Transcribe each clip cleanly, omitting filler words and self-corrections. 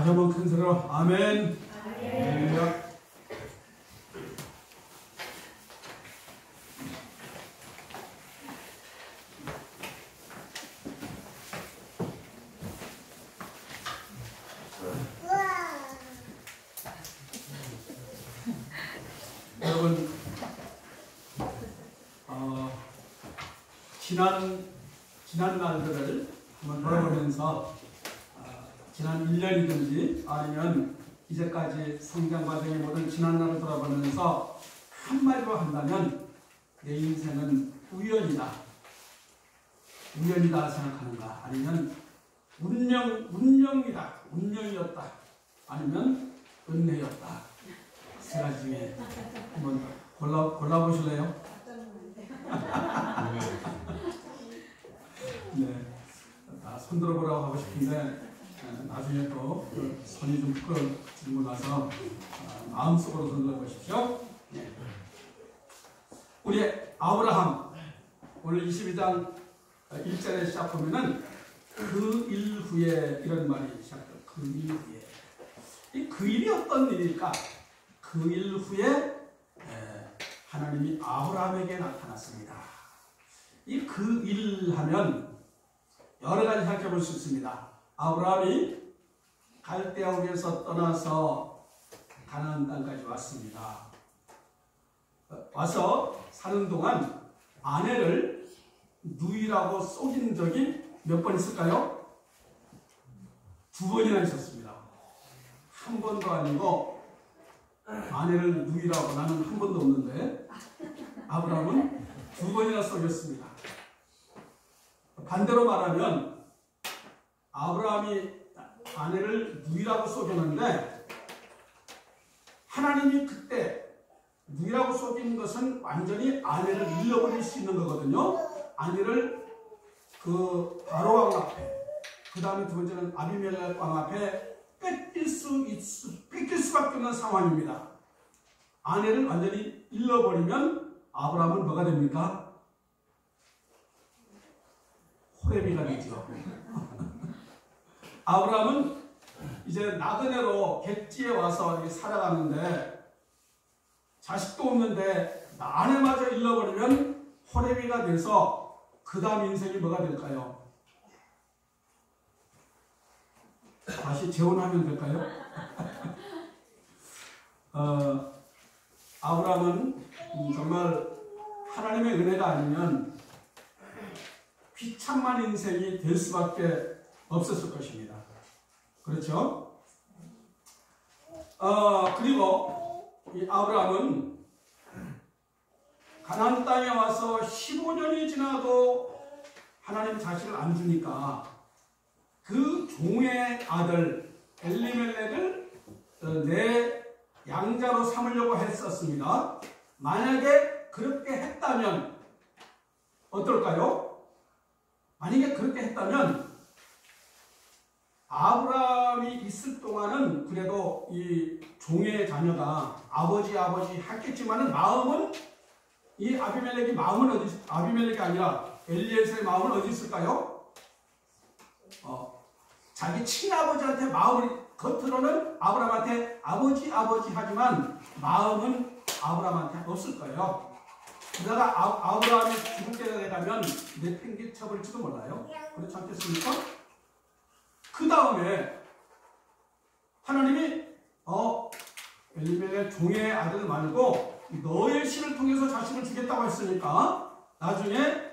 다시 한번 큰 소리로 아멘. 할렐루야. 여러분, 지난 날들을 한번 돌아보면서 지난 1년이든지 아니면 이제까지 성장 과정의 모든 지난 날을 돌아보면서 한마디로 한다면 내 인생은 우연이다 생각하는가, 아니면 운명이다, 운명이었다, 아니면 은혜였다. 세 가지 중에 한번 골라보실래요? 네, 손 들어보라고 하고 싶은데 나중에 또 손이 좀 풀어지고 나서 마음속으로 손 들어보십시오. 네. 우리 아브라함 오늘 22장 1절에 시작하면은 그 일 후에 이런 말이 시작돼요. 그 일 후에. 그 일이 어떤 일일까? 그 일 후에 하나님이 아브라함에게 나타났습니다. 이 그 일 하면 여러 가지 생각해 볼 수 있습니다. 아브라함이 갈대아 우르에서 떠나서 가나안 땅까지 왔습니다. 와서 사는 동안 아내를 누이라고 속인 적이 몇 번 있을까요? 2번이나 있었습니다. 한 번도 아니고 아내를 누이라고 나는 한 번도 없는데 아브라함은 2번이나 속였습니다. 반대로 말하면 아브라함이 아내를 누이라고 속였는데 하나님이 그때 누이라고 속인 것은 완전히 아내를 잃어버릴 수 있는 거거든요. 아내를 그 바로 왕 앞에, 그 다음에 두 번째는 아비멜렉 왕 앞에 뺏길 수밖에 없는 상황입니다. 아내를 완전히 잃어버리면 아브라함은 뭐가 됩니까? 호레비가 되죠. 아브라함은 이제 나그네로 객지에 와서 살아가는데 자식도 없는데 아내마저 잃어버리면 호레비가 돼서 그 다음 인생이 뭐가 될까요? 다시 재혼하면 될까요? 아브라함은 정말 하나님의 은혜가 아니면 비참한 인생이 될 수밖에 없었을 것입니다. 그렇죠? 그리고 이 아브라함은 가나안 땅에 와서 15년이 지나도 하나님 자식을 안 주니까 그 종의 아들 엘리멜렉을 내 양자로 삼으려고 했었습니다. 만약에 그렇게 했다면 어떨까요? 만약에 그렇게 했다면 아브라함이 있을 동안은 그래도 이 종의 자녀가 아버지 했겠지만은 마음은 이 아비멜렉이 아비멜렉이 아니라 엘리에셀의 마음은 어디 있을까요? 자기 친아버지한테 마음을 겉으로는 아브라함한테 아버지 하지만 마음은 아브라함한테 없을 거예요. 그러다가 아브라함이 죽을 때가 되면 내팽개쳐버릴지도 몰라요. 그렇지 않겠습니까? 그 다음에 하나님이 엘리멜렉 종의 아들 말고 너의 씨를 통해서 자식을 주겠다고 했으니까 나중에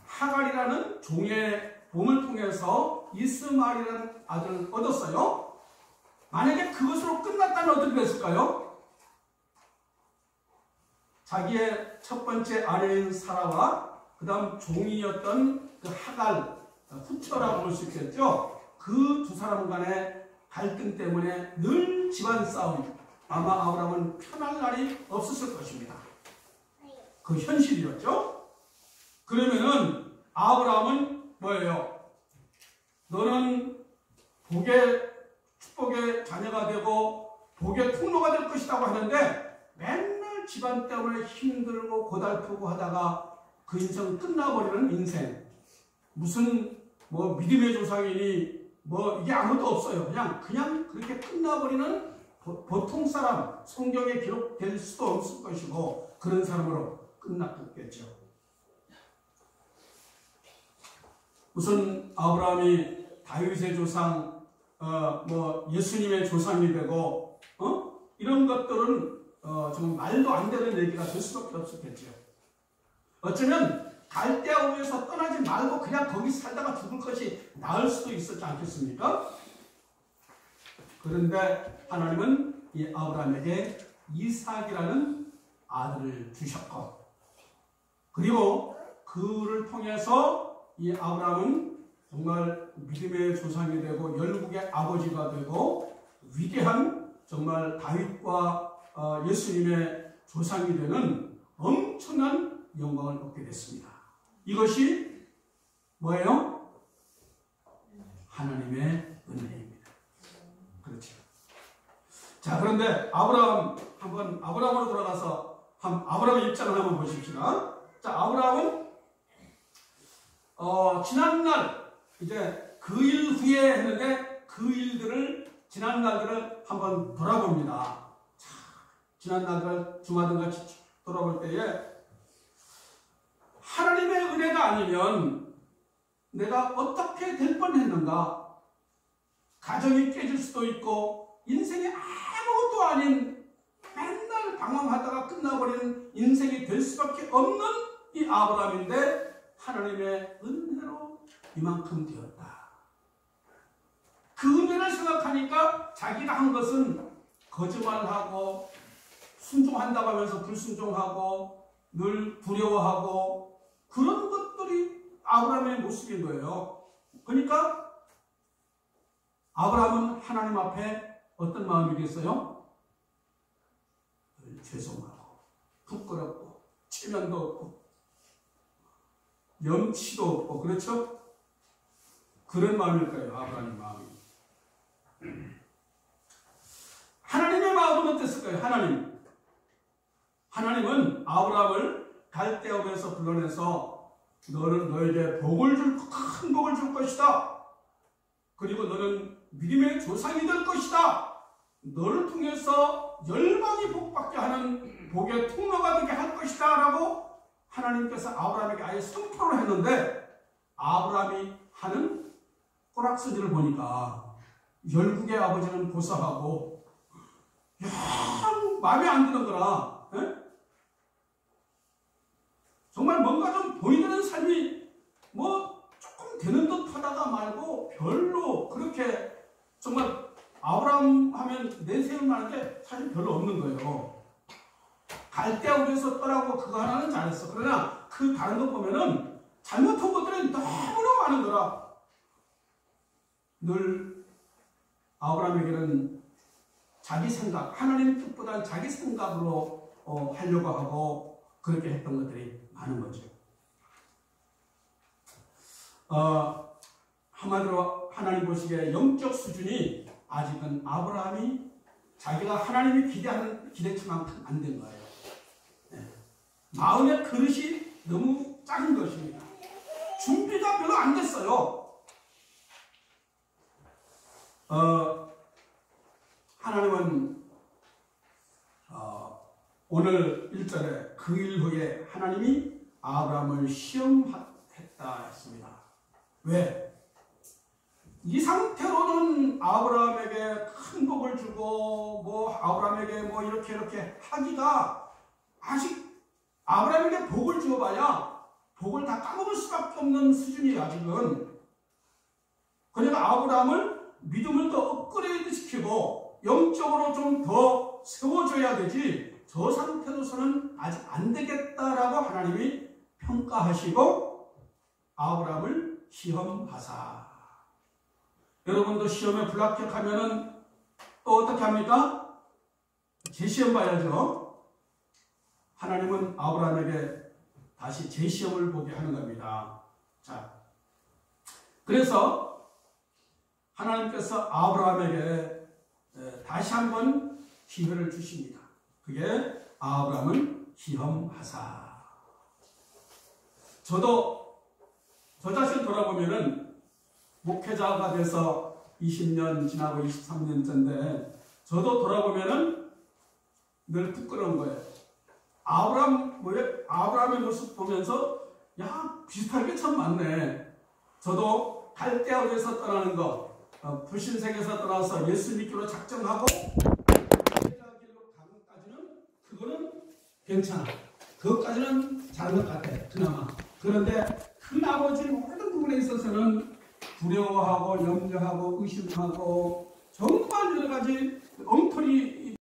하갈이라는 종의 몸을 통해서 이스마엘이라는 아들을 얻었어요. 만약에 그것으로 끝났다면 어떻게 됐을까요? 자기의 첫 번째 아내인 사라와 그 다음 종이었던 그 하갈, 후처라고 볼 수 있겠죠. 그 두 사람 간의 갈등 때문에 늘 집안 싸움, 아마 아브라함은 편할 날이 없었을 것입니다. 그 현실이었죠. 그러면은 아브라함은 뭐예요? 너는 복의 축복의 자녀가 되고 복의 통로가 될 것이라고 하는데 맨날 집안 때문에 힘들고 고달프고 하다가 그 인생 끝나버리는 인생. 무슨 뭐 믿음의 조상이니 뭐 이게 아무도 없어요. 그냥 그렇게 끝나버리는 보통 사람, 성경에 기록될 수도 없을 것이고 그런 사람으로 끝났겠죠. 우선 아브라함이 다윗의 조상, 뭐 예수님의 조상이 되고 이런 것들은 정말 말도 안 되는 얘기가 될 수밖에 없었겠죠. 어쩌면 갈대아우에서 떠나지 말고 그냥 거기 살다가 죽을 것이 나을 수도 있었지 않겠습니까? 그런데 하나님은 이 아브라함에게 이삭이라는 아들을 주셨고, 그리고 그를 통해서 이 아브라함은 정말 믿음의 조상이 되고 열국의 아버지가 되고 위대한 정말 다윗과 예수님의 조상이 되는 엄청난 영광을 얻게 됐습니다. 이것이 뭐예요? 하나님의 은혜입니다. 그렇죠. 자, 그런데 아브라함으로 돌아가서 아브라함의 입장을 한번 보십시다. 자, 아브라함은 지난날 이제 그 일 후에 했는데 그 일들을 지난 날들을 한번 돌아봅니다. 자, 지난 날들 주마등같이 돌아볼 때에 하나님의 은혜가 아니면 내가 어떻게 될 뻔했는가? 가정이 깨질 수도 있고 인생이 아무것도 아닌 맨날 방황하다가 끝나버리는 인생이 될 수밖에 없는 이 아브라함인데 하나님의 은혜로 이만큼 되었다. 그 은혜를 생각하니까 자기가 한 것은 거짓말하고 순종한다고 하면서 불순종하고 늘 두려워하고 그런 것들이 아브라함의 모습인 거예요. 그러니까 아브라함은 하나님 앞에 어떤 마음이겠어요? 죄송하고 부끄럽고 체면도 없고 염치도 없고, 그렇죠? 그런 마음일 거예요. 아브라함의 마음이. 하나님의 마음은 어땠을까요? 하나님은 아브라함을 갈대아우에서 불러내서 너에게 큰 복을 줄 것이다. 그리고 너는 믿음의 조상이 될 것이다. 너를 통해서 열방이 복받게 하는 복의 통로가 되게 할 것이다 라고 하나님께서 아브라함에게 아예 선포를 했는데, 아브라함이 하는 꼬락서지를 보니까 열국의 아버지는 고사하고 마음에 안 드는 거라. 정말 뭔가 좀 보이는 삶이 뭐 조금 되는 듯 하다가 말고 별로 그렇게 정말 아브라함 하면 내세울 만한 게 사실 별로 없는 거예요. 갈대아우에서 떠나고 그거 하나는 잘했어. 그러나 그 다른 거 보면은 잘못한 것들은 너무너무 많은 거라. 늘 아브라함에게는 자기 생각, 하나님 뜻보다는 자기 생각으로 하려고 하고 그렇게 했던 것들이 많은 거죠. 한마디로 하나님 보시기에 영적 수준이 아직은 아브라함이 자기가 하나님이 기대하는 기대치만큼 안 된 거예요. 마음의 그릇이 너무 작은 것입니다. 준비가 별로 안 됐어요. 하나님은 오늘 1절에 그 일 후에 하나님이 아브라함을 시험했다 했습니다. 왜? 이 상태로는 아브라함에게 큰 복을 주고 뭐 아브라함에게 뭐 이렇게 하기가, 아직 아브라함에게 복을 주어봐야 복을 다 까먹을 수밖에 없는 수준이 아직은. 그러니까 아브라함을 믿음을 더 업그레이드 시키고 영적으로 좀 더 세워줘야 되지, 저 상태로서는 아직 안 되겠다라고 하나님이 평가하시고 아브라함을 시험하사. 여러분도 시험에 불합격하면은 또 어떻게 합니까? 재시험 봐야죠. 하나님은 아브라함에게 다시 재시험을 보게 하는 겁니다. 자, 그래서 하나님께서 아브라함에게 다시 한번 기회를 주십니다. 그게 아브라함을 시험하사. 저도 저 자신 돌아보면은 목회자가 돼서 20년 지나고 23년째인데 저도 돌아보면은 늘 부끄러운 거예요. 아브라함의 모습 보면서 야, 비슷할 게 참 많네. 저도 갈대아우에서 떠나는 거, 불신세계에서 떠나서 예수 믿기로 작정하고 길로 가기까지는 그거는 괜찮아. 그것까지는 잘한 것 같아. 그나마. 그런데 그 나머지 모든 부분에 있어서는 두려워하고 염려하고 의심하고 정말 여러 가지 엉터리